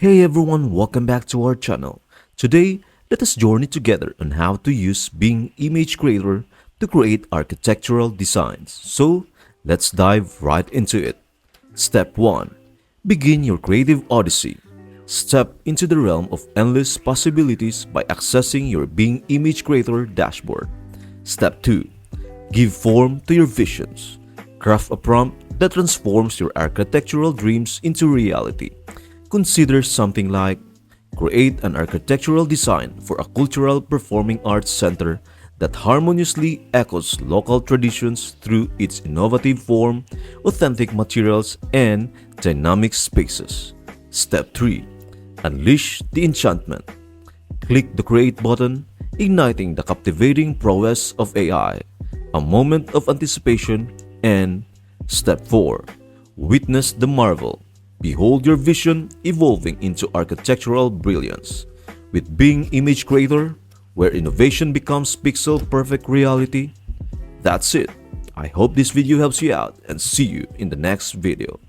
Hey everyone, welcome back to our channel. Today, let us journey together on how to use Bing Image Creator to create architectural designs. So, let's dive right into it. Step 1. Begin your creative odyssey. Step into the realm of endless possibilities by accessing your Bing Image Creator dashboard. Step 2. Give form to your visions. Craft a prompt that transforms your architectural dreams into reality. Consider something like create an architectural design for a cultural performing arts center that harmoniously echoes local traditions through its innovative form, authentic materials, and dynamic spaces. Step 3. Unleash the enchantment. Click the Create button, igniting the captivating prowess of AI. A moment of anticipation, and Step 4. Witness the marvel. Behold your vision evolving into architectural brilliance. With Bing Image Creator, where innovation becomes pixel-perfect reality. That's it. I hope this video helps you out and see you in the next video.